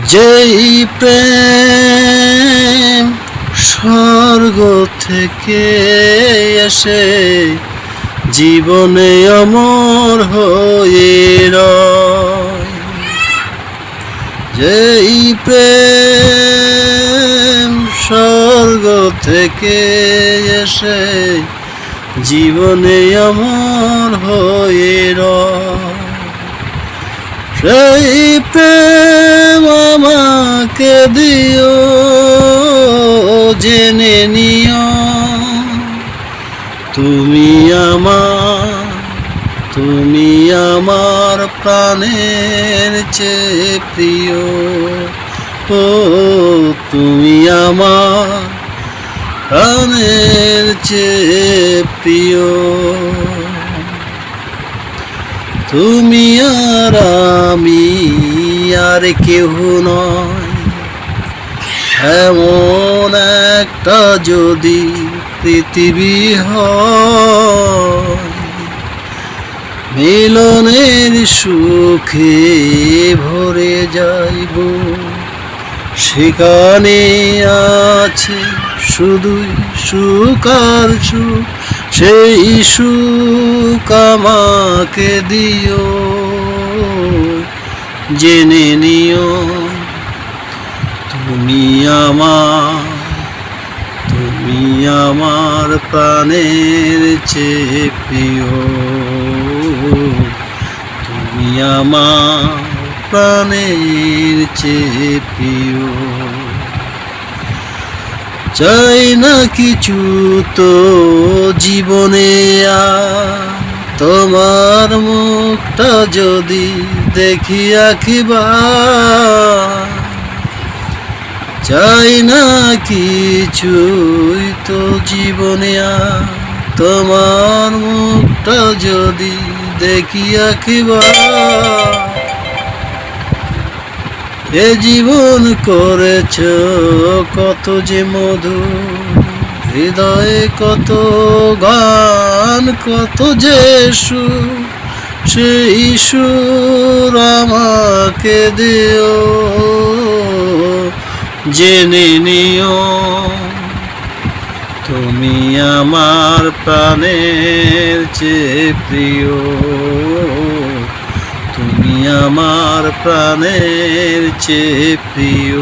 যেই প্রেম স্বর্গ থেকে এসে জীবনে অমর হয়ে রয়, যেই প্রেম স্বর্গ থেকে এসে জীবনে অমর হয়ে রয়, সেই প্রেম আমাকে দিও, জেনে নিও তুমি আমার প্রাণের চেয়ে প্রিয়। ও তুমি আমার প্রাণের চেয়ে প্রিয়। তুমি আর আমি আর কেহ নয়, এমন একটা যদি পৃথিবী হয়, মিলনের সুখে ভরে যাইব, সেখানে আছে শুধুই সুখ আর সুখ, সেই সুখ আমাকে দিও, জেনে নিও তুমি আমার প্রাণের চেয়ে প্রিয়। তুমি আমার প্রাণের চেয়ে প্রিয়। চাই না কিছু তো জীবনে আর, তোমার মুখটা যদি দেখি একবার। চাই না কিছুই তো জীবনে আর, তোমার মুখটা যদি দেখি একবার। এ জীবন করেছ কত যে মধুর, হৃদয়ে কত গান কত যে সুর, সেই সুর আমাকে দিও, জেনে নিও তুমি আমার প্রাণের চেয়ে প্রিয়। তুমি আমার প্রাণের চেয়ে প্রিয়।